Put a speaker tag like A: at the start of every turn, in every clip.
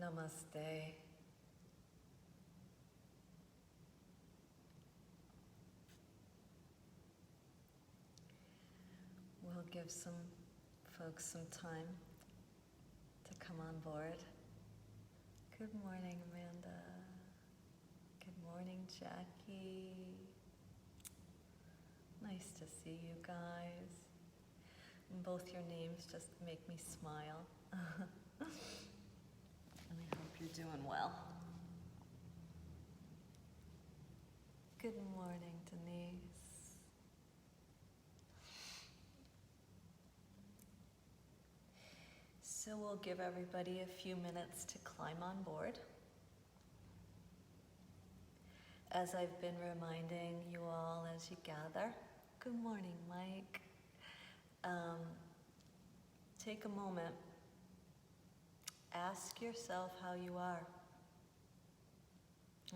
A: Namaste. We'll give some folks some time to come on board. Good morning, Amanda. Good morning, Jackie. Nice to see you guys. And both your names just make me smile. And I hope you're doing well. Good morning, Denise. So we'll give everybody a few minutes to climb on board. As I've been reminding you all as you gather, good morning, Mike. Take a moment. Ask yourself how you are.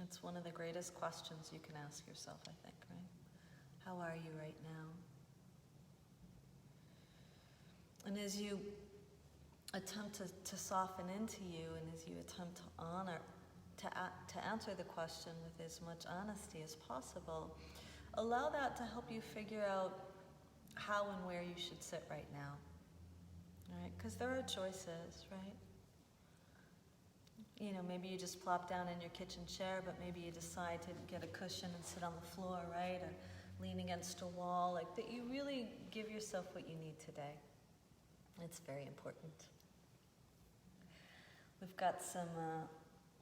A: It's one of the greatest questions you can ask yourself, I think, right? How are you right now? And as you attempt to soften into you, and as you attempt to honor, to answer the question with as much honesty as possible, allow that to help you figure out how and where you should sit right now. Right? Because there are choices, right? You know, maybe you just plop down in your kitchen chair, but maybe you decide to get a cushion and sit on the floor, right? Or lean against a wall, like that. You really give yourself what you need today. It's very important. We've got some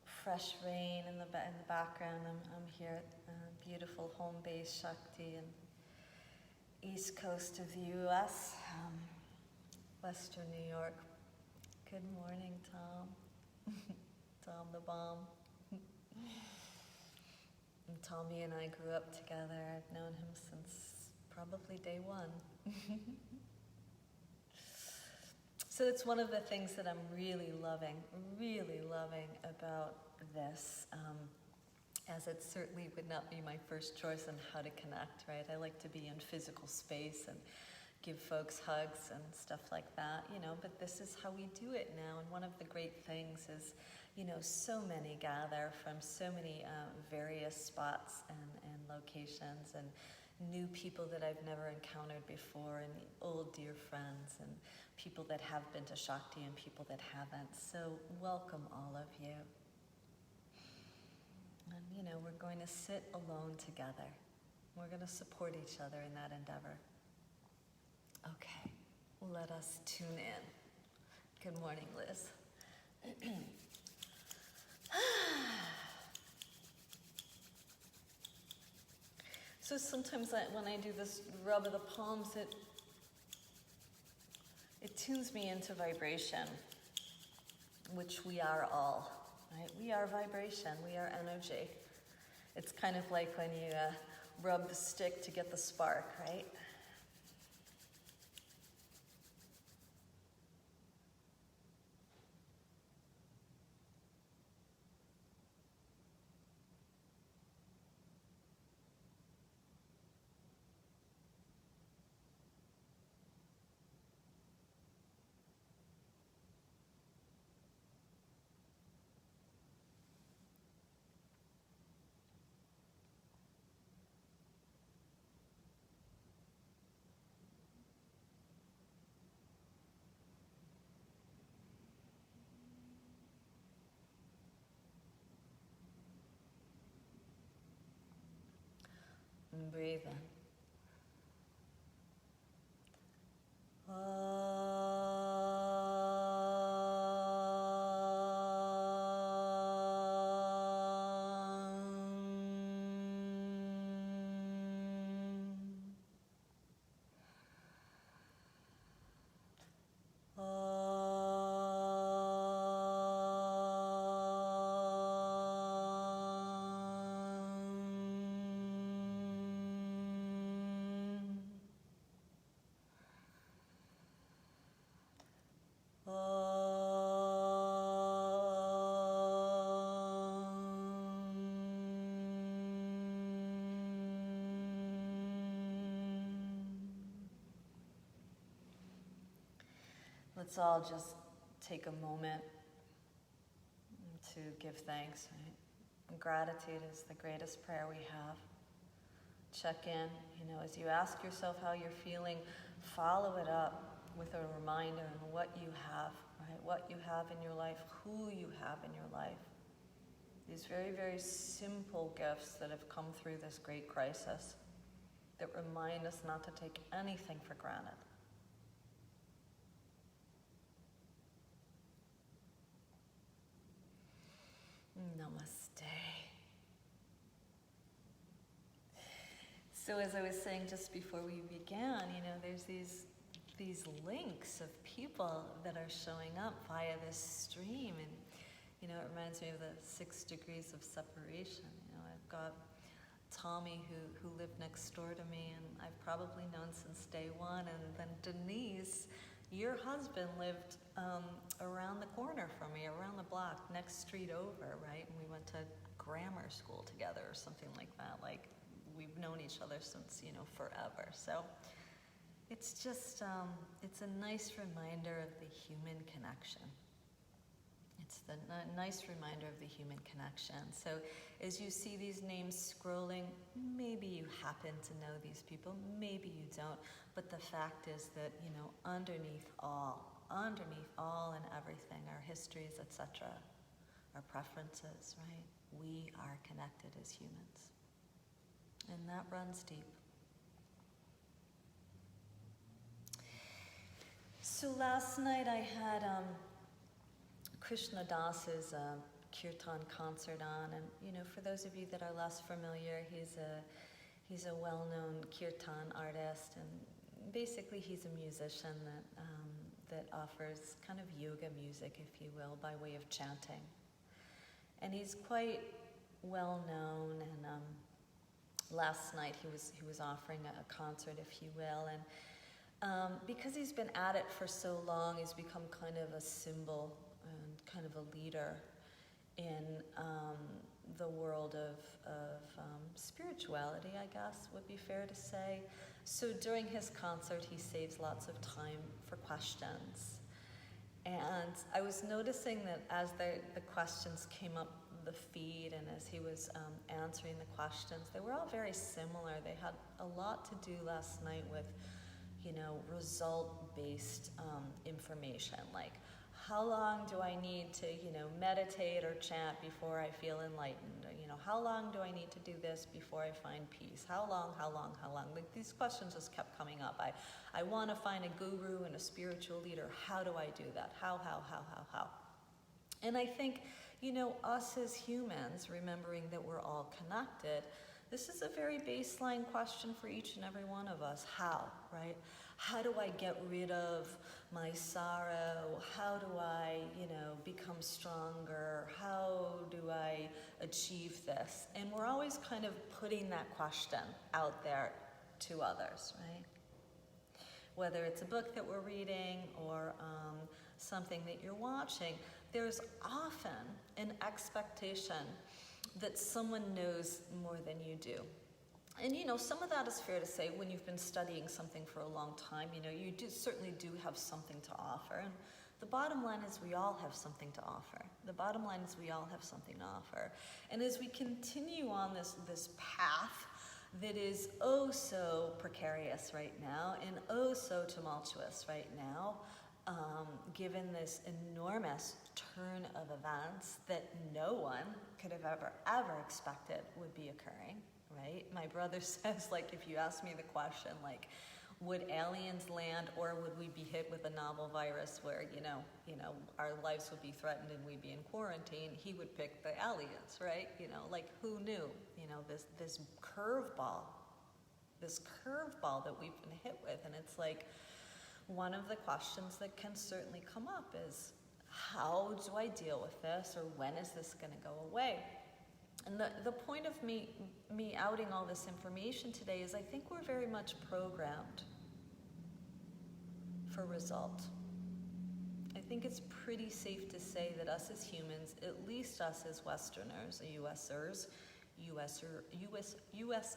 A: fresh rain in the background. I'm here at beautiful home base Shakti and east coast of the U.S., Western New York. Good morning, Tom. Tom the Bomb. And Tommy and I grew up together. I've known him since probably day one. So it's one of the things that I'm really loving about this, as it certainly would not be my first choice on how to connect, right? I like to be in physical space and give folks hugs and stuff like that, you know, but this is how we do it now. And one of the great things is, you know, so many gather from so many various spots and locations, and new people that I've never encountered before, and old dear friends, and people that have been to Shakti and people that haven't. So welcome all of you. And you know, we're going to sit alone together. We're going to support each other in that endeavor. Okay, let us tune in. Good morning, Liz. So sometimes when I do this rub of the palms, it tunes me into vibration, which we are all, right? We are vibration, we are energy. It's kind of like when you rub the stick to get the spark, right? And breathe in. Let's all just take a moment to give thanks, right? And gratitude is the greatest prayer we have. Check in, as you ask yourself how you're feeling, follow it up with a reminder on what you have, right? What you have in your life, who you have in your life. These very, very simple gifts that have come through this great crisis that remind us not to take anything for granted. Namaste. So as I was saying just before we began, there's these links of people that are showing up via this stream, and it reminds me of the 6 degrees of separation. I've got Tommy who lived next door to me, and I've probably known since day one, and then Denise, your husband, lived around the corner from me, around the block, next street over, right? And we went to grammar school together or something like that. Like, we've known each other since, forever. So it's just, it's a nice reminder of the human connection. It's the nice reminder of the human connection. So as you see these names scrolling, maybe you happen to know these people, maybe you don't, but the fact is that, underneath all and everything, our histories, etc., our preferences, right? We are connected as humans. And that runs deep. So last night I had Krishna Das's kirtan concert on, and for those of you that are less familiar, he's a well-known kirtan artist, and basically he's a musician that offers kind of yoga music, if you will, by way of chanting. And he's quite well known, and last night he was offering a concert, if you will, and because he's been at it for so long, he's become kind of a symbol and kind of a leader in the world of spirituality, I guess would be fair to say. So during his concert, he saves lots of time for questions. And I was noticing that as the questions came up the feed, and as he was answering the questions, they were all very similar. They had a lot to do last night with, result-based information, like how long do I need to, meditate or chant before I feel enlightened? Or, how long do I need to do this before I find peace? How long? Like, these questions just kept coming up. I want to find a guru and a spiritual leader. How do I do that? How? And I think, us as humans, remembering that we're all connected, this is a very baseline question for each and every one of us. How, right? How do I get rid of my sorrow? How do I, become stronger? How do I achieve this? And we're always kind of putting that question out there to others, right? Whether it's a book that we're reading or something that you're watching, there's often an expectation that someone knows more than you do. And some of that is fair to say when you've been studying something for a long time, you certainly do have something to offer. And the bottom line is we all have something to offer. And as we continue on this path that is oh so precarious right now and oh so tumultuous right now, given this enormous turn of events that no one could have ever expected would be occurring, right? My brother says, if you ask me the question, would aliens land, or would we be hit with a novel virus where, our lives would be threatened and we'd be in quarantine, he would pick the aliens, right? Who knew? This curveball that we've been hit with, and it's one of the questions that can certainly come up is, how do I deal with this, or when is this going to go away? And the point of me outing all this information today is I think we're very much programmed for result. I think it's pretty safe to say that us as humans, at least us as Westerners, US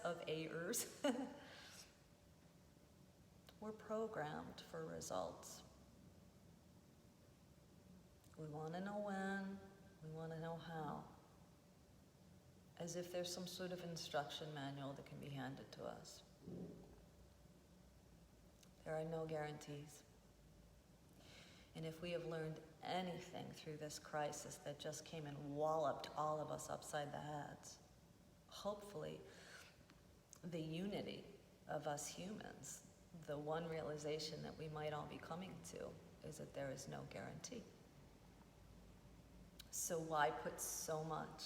A: of A'ers, we're programmed for results. We want to know when, we want want to know how. As if there's some sort of instruction manual that can be handed to us. There are no guarantees. And if we have learned anything through this crisis that just came and walloped all of us upside the heads, hopefully the unity of us humans, the one realization that we might all be coming to is that there is no guarantee. So why put so much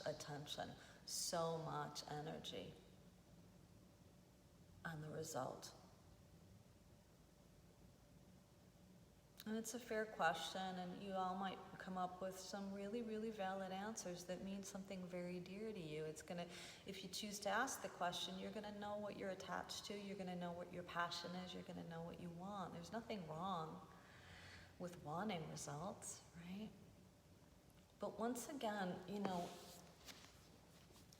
A: attention, so much energy on the result? And it's a fair question, and you all might come up with some really, really valid answers that mean something very dear to you. It's gonna, if you choose to ask the question, you're gonna know what you're attached to, you're gonna know what your passion is, you're gonna know what you want. There's nothing wrong with wanting results, right? But once again, you know,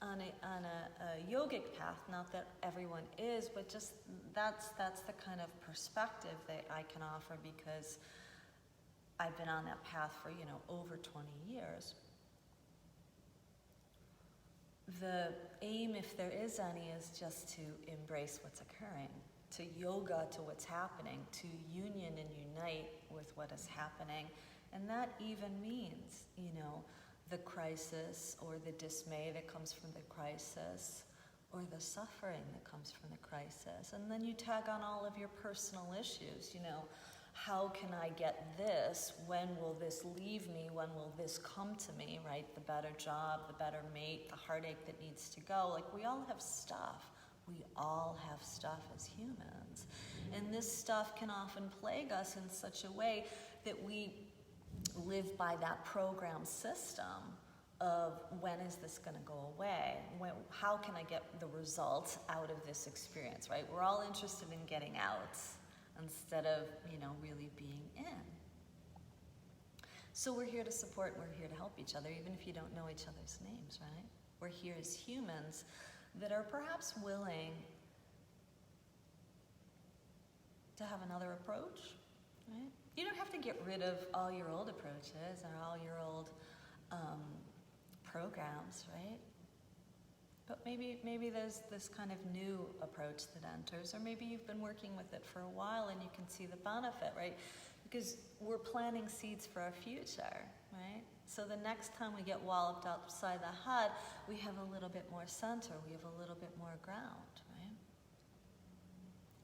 A: on a yogic path, not that everyone is, but just that's the kind of perspective that I can offer, because I've been on that path for, you know, over 20 years. The aim, if there is any, is just to embrace what's occurring, to yoga to what's happening, to union and unite with what is happening. And that even means, you know, the crisis or the dismay that comes from the crisis, or the suffering that comes from the crisis. And then you tag on all of your personal issues, you know, how can I get this? When will this leave me? When will this come to me, right? The better job, the better mate, the heartache that needs to go. Like, we all have stuff. We all have stuff as humans. And this stuff can often plague us in such a way that we live by that program system of, when is this going to go away? How can I get the results out of this experience, right? We're all interested in getting out instead of, you know, really being in. So we're here to support, we're here to help each other, even if you don't know each other's names, right? We're here as humans that are perhaps willing to have another approach, right? You don't have to get rid of all your old approaches or all your old programs, right? But maybe there's this kind of new approach that enters, or maybe you've been working with it for a while and you can see the benefit, right? Because we're planting seeds for our future, right? So the next time we get walloped upside the head, we have a little bit more center, we have a little bit more ground, right?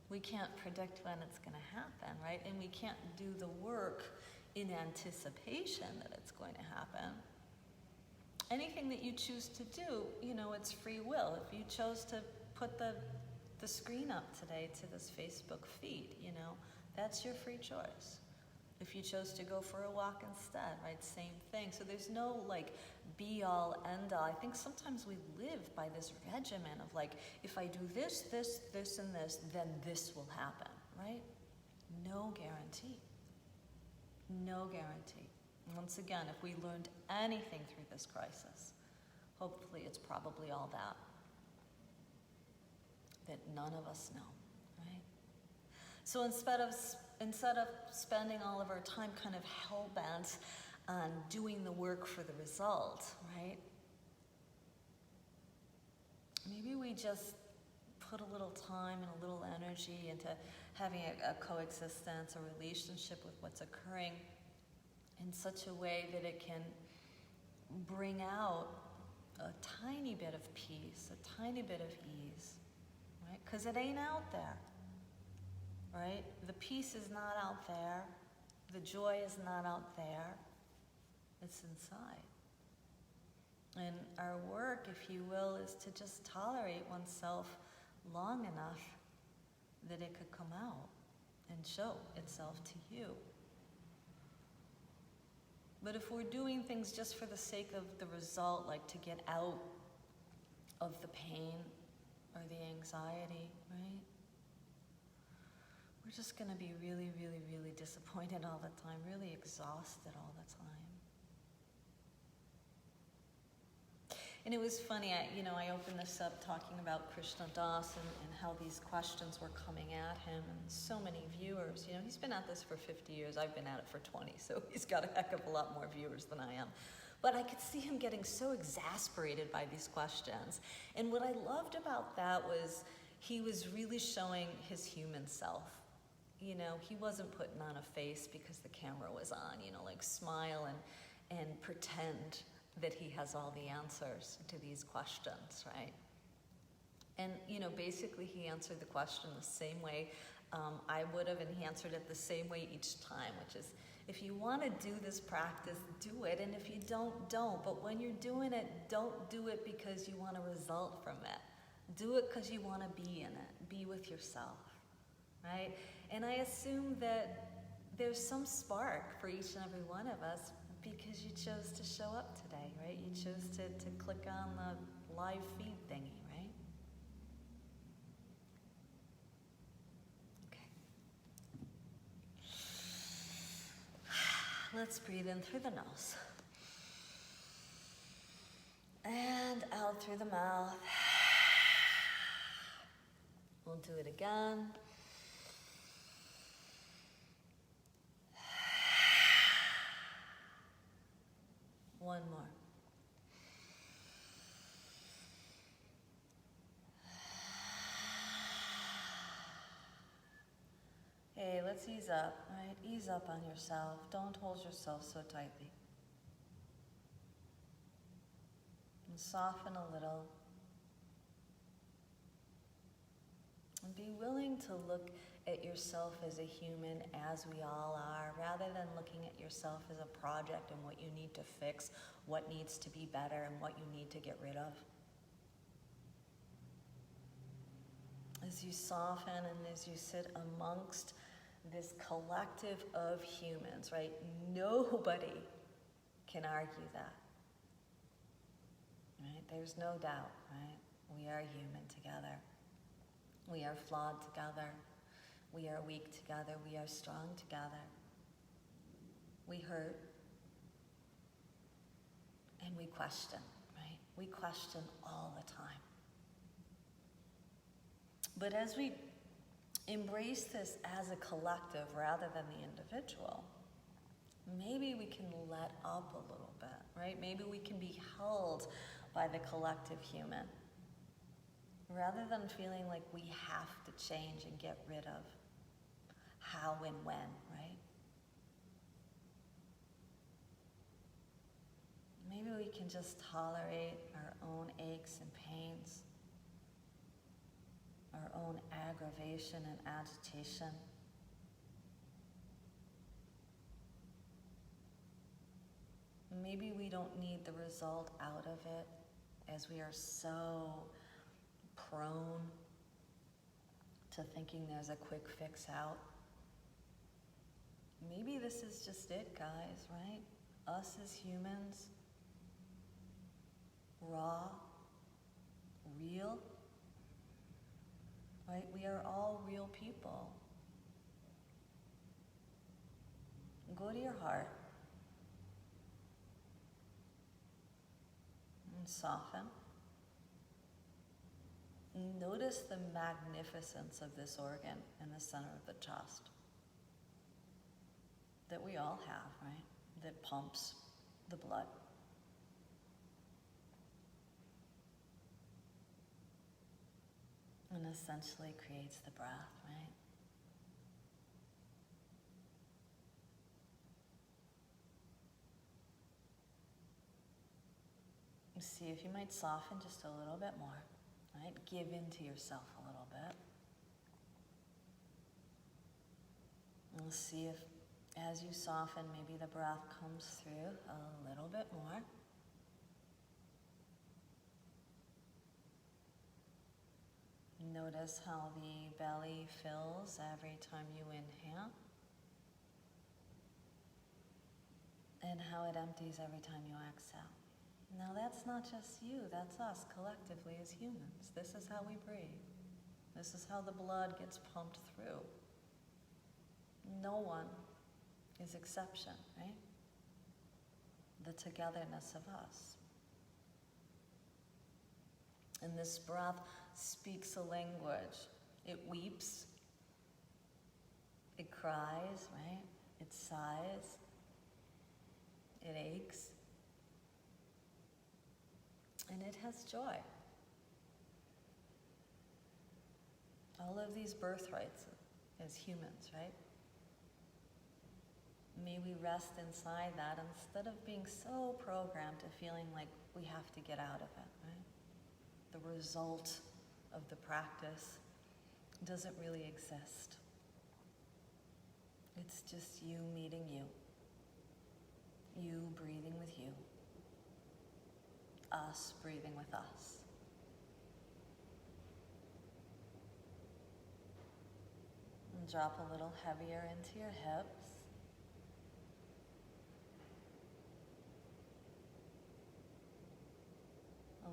A: We can't predict when it's going to happen, right? And we can't do the work in anticipation that it's going to happen. Anything that you choose to do, you know, it's free will. If you chose to put the screen up today to this Facebook feed, you know, that's your free choice. If you chose to go for a walk instead, right, same thing. So there's no, like, be-all, end-all. I think sometimes we live by this regimen of, like, if I do this, this, this, and this, then this will happen, right? No guarantee. No guarantee. Once again, if we learned anything through this crisis, hopefully it's probably all that none of us know, right? So instead of spending all of our time kind of hell-bent on doing the work for the result, right? Maybe we just put a little time and a little energy into having a coexistence, a relationship with what's occurring in such a way that it can bring out a tiny bit of peace, a tiny bit of ease, right? Because it ain't out there, right? The peace is not out there. The joy is not out there. It's inside. And our work, if you will, is to just tolerate oneself long enough that it could come out and show itself to you. But if we're doing things just for the sake of the result, like to get out of the pain or the anxiety, right? We're just going to be really, really, really disappointed all the time, really exhausted all the time. And it was funny, I opened this up talking about Krishna Das and how these questions were coming at him, and so many viewers. He's been at this for 50 years. I've been at it for 20, so he's got a heck of a lot more viewers than I am. But I could see him getting so exasperated by these questions. And what I loved about that was he was really showing his human self. He wasn't putting on a face because the camera was on, like smile and pretend that he has all the answers to these questions, right? And, basically he answered the question the same way I would have, and he answered it the same way each time, which is, if you want to do this practice, do it, and if you don't. But when you're doing it, don't do it because you want a result from it. Do it because you want to be in it, be with yourself, right? And I assume that there's some spark for each and every one of us because you chose to show up today, right? You chose to click on the live feed thingy, right? Okay. Let's breathe in through the nose. And out through the mouth. We'll do it again. One more. Hey, let's ease up, right? Ease up on yourself. Don't hold yourself so tightly. And soften a little. And be willing to look at yourself as a human, as we all are, rather than looking at yourself as a project and what you need to fix, what needs to be better, and what you need to get rid of. As you soften and as you sit amongst this collective of humans, right? Nobody can argue that, right? There's no doubt, right? We are human together. We are flawed together. We are weak together. We are strong together. We hurt. And we question, right? We question all the time. But as we embrace this as a collective rather than the individual, maybe we can let up a little bit, right? Maybe we can be held by the collective human rather than feeling like we have to change and get rid of how and when, right? Maybe we can just tolerate our own aches and pains, our own aggravation and agitation. Maybe we don't need the result out of it, as we are so prone to thinking there's a quick fix out. Maybe this is just it, guys, right? Us as humans, raw, real, right? We are all real people. Go to your heart and soften. Notice the magnificence of this organ in the center of the chest that we all have, right? That pumps the blood. And essentially creates the breath, right? See if you might soften just a little bit more, right? Give in to yourself a little bit. And see if, as you soften, maybe the breath comes through a little bit more. Notice how the belly fills every time you inhale, and how it empties every time you exhale. Now that's not just you, that's us collectively as humans. This is how we breathe. This is how the blood gets pumped through. No one is exception, right? The togetherness of us. And this breath speaks a language. It weeps, it cries, right? It sighs, it aches, and it has joy. All of these birthrights as humans, right? May we rest inside that instead of being so programmed to feeling like we have to get out of it, right? The result of the practice doesn't really exist. It's just you meeting you. You breathing with you. Us breathing with us. And drop a little heavier into your hips.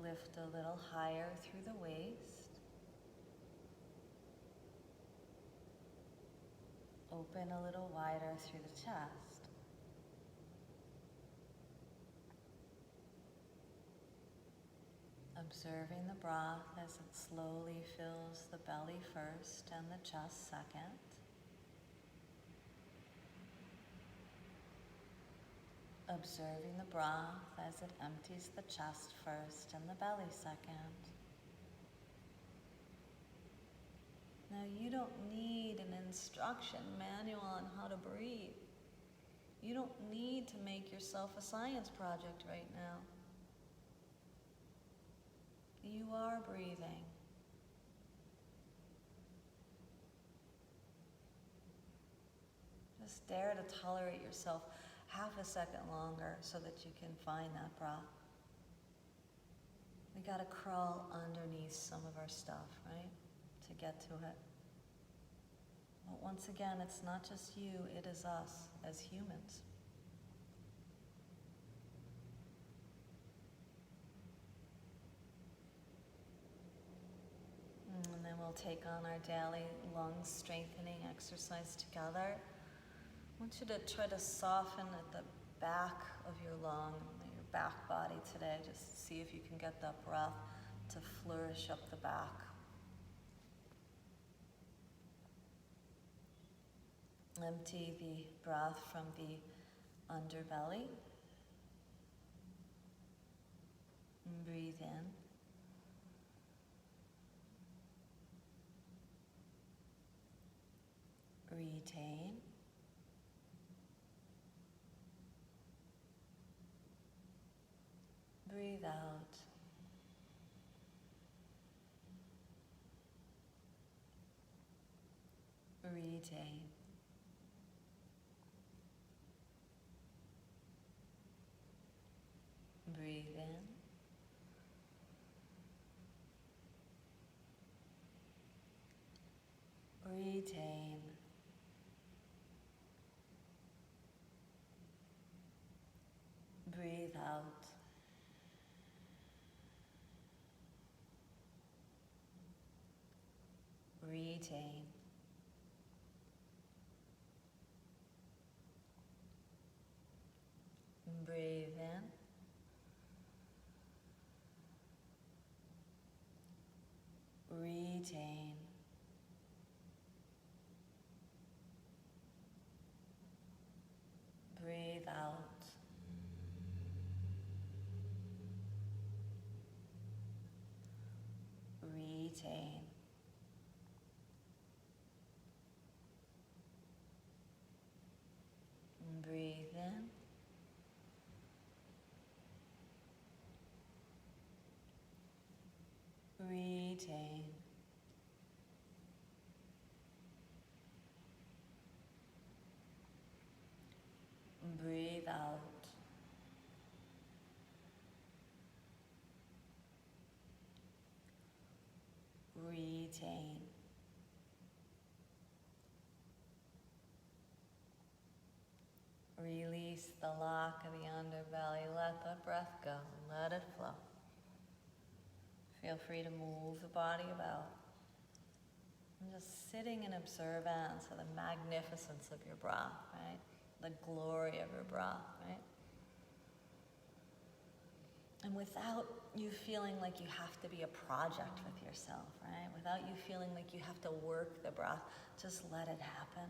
A: Lift a little higher through the waist. Open a little wider through the chest. Observing the breath as it slowly fills the belly first and the chest second. Observing the breath as it empties the chest first and the belly second. Now you don't need an instruction manual on how to breathe. You don't need to make yourself a science project right now. You are breathing. Just dare to tolerate yourself half a second longer so that you can find that breath. We gotta crawl underneath some of our stuff, right? To get to it. But once again, it's not just you, it is us as humans. And then we'll take on our daily lung strengthening exercise together. I want you to try to soften at the back of your lung, your back body today. Just see if you can get that breath to flourish up the back. Empty the breath from the underbelly. And breathe in. Retain. Breathe out. Retain. Breathe in. Retain. Breathe out. Retain. Breathe in. Retain. Breathe out. Retain. Breathe in. Retain. Breathe out. Retain. Release the lock of the underbelly. Let the breath go. Let it flow. Feel free to move the body about. And just sitting in observance of the magnificence of your breath, right? The glory of your breath, right? And without you feeling like you have to be a project with yourself, right? Without you feeling like you have to work the breath, just let it happen.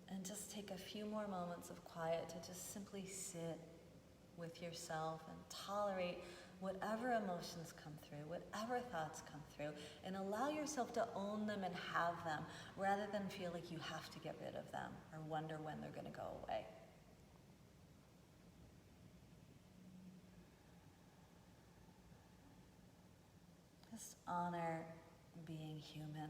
A: And just take a few more moments of quiet to just simply sit with yourself and tolerate whatever emotions come through, whatever thoughts come through, and allow yourself to own them and have them rather than feel like you have to get rid of them or wonder when they're going to go away. Just honor being human.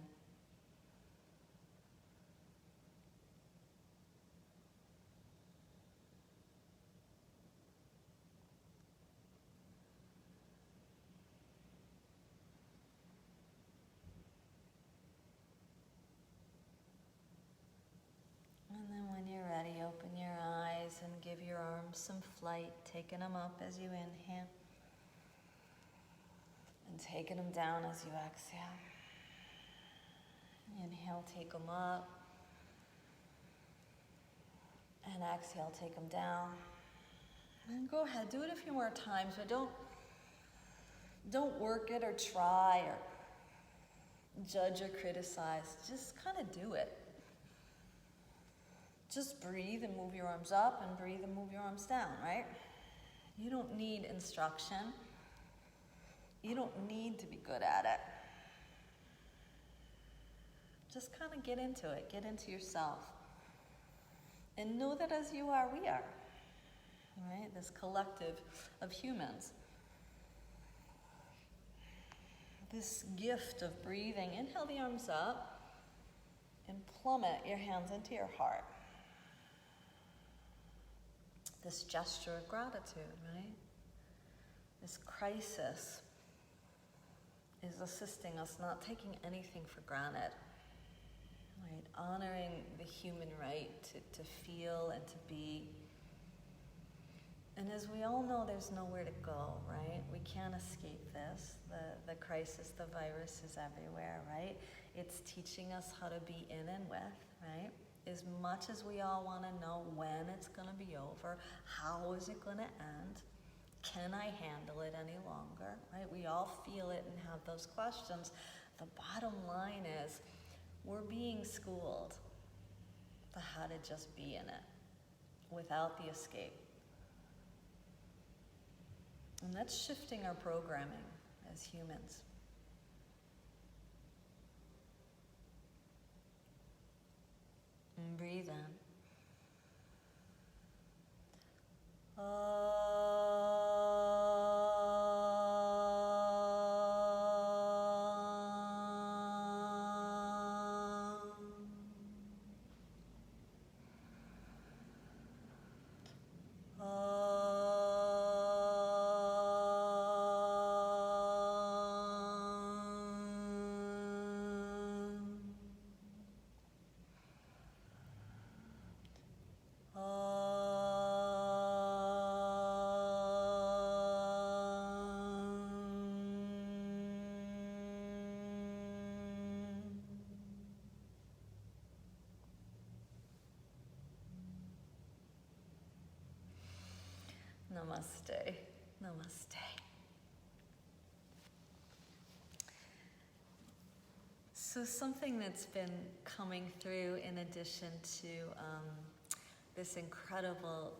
A: And then when you're ready, open your eyes and give your arms some flight, taking them up as you inhale and taking them down as you exhale. Inhale, take them up, and exhale, take them down. And go ahead, do it a few more times, but don't work it or try or judge or criticize. Just kind of do it. Just breathe and move your arms up and breathe and move your arms down, right? You don't need instruction. You don't need to be good at it. Just kind of get into it. Get into yourself. And know that as you are, we are. Right? This collective of humans. This gift of breathing. Inhale the arms up and plummet your hands into your heart. This gesture of gratitude, right? This crisis is assisting us not taking anything for granted, right? Honoring the human right to feel and to be. And as we all know, there's nowhere to go, right? We can't escape this. The crisis, the virus is everywhere, right? It's teaching us how to be in and with, right? As much as we all want to know when it's going to be over, how is it going to end? Can I handle it any longer? Right? We all feel it and have those questions. The bottom line is we're being schooled to how to just be in it without the escape. And that's shifting our programming as humans. And breathe in. Namaste. Namaste. So something that's been coming through in addition to this incredible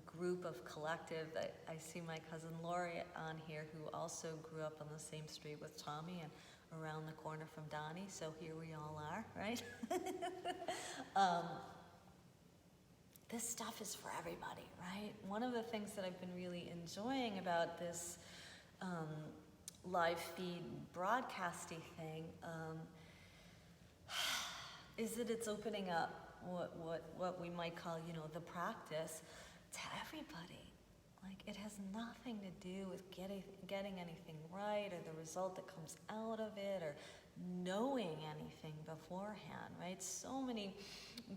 A: group of collective that I see my cousin Lori on here, who also grew up on the same street with Tommy and around the corner from Donnie, so here we all are, right? This stuff is for everybody, right? One of the things that I've been really enjoying about this live feed broadcasty thing is that it's opening up what we might call, the practice to everybody. Like, it has nothing to do with getting anything right or the result that comes out of it or knowing anything beforehand, right? So many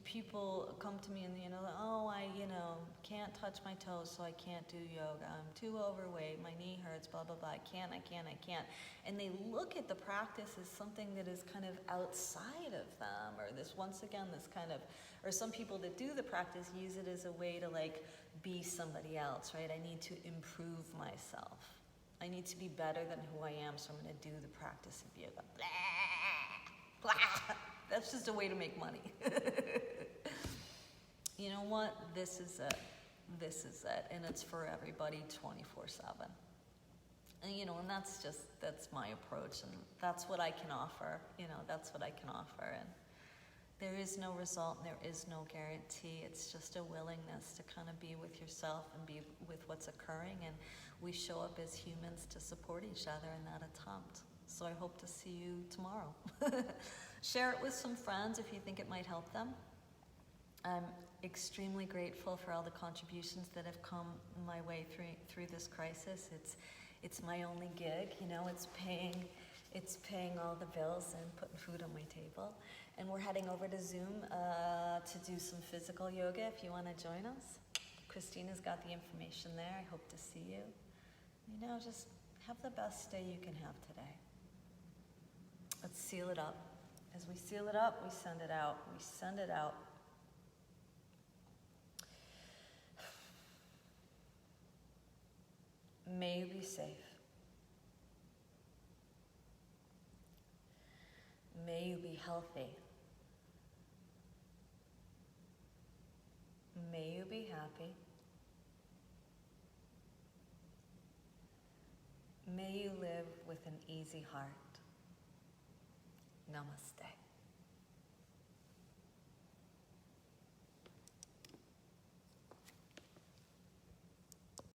A: people come to me and, I can't touch my toes, so I can't do yoga. I'm too overweight, my knee hurts, blah, blah, blah. I can't. And they look at the practice as something that is kind of outside of them, or this, once again, this kind of, or some people that do the practice use it as a way to like be somebody else, right? I need to improve myself. I need to be better than who I am, so I'm going to do the practice of yoga. Blah, blah. That's just a way to make money. You know what? This is it. This is it. And it's for everybody 24/7. And, you know, and that's my approach. And that's what I can offer. You know, that's what I can offer. And there is no result and there is no guarantee. It's just a willingness to kind of be with yourself and be with what's occurring. And we show up as humans to support each other in that attempt. So I hope to see you tomorrow. Share it with some friends if you think it might help them. I'm extremely grateful for all the contributions that have come my way through this crisis. It's my only gig, you know. It's paying all the bills and putting food on my table. And we're heading over to Zoom to do some physical yoga. If you want to join us, Christina's got the information there. I hope to see you. You know, just have the best day you can have today. Let's seal it up. As we seal it up, we send it out. We send it out. May you be safe. May you be healthy. May you be happy. May you live with an easy heart. Namaste.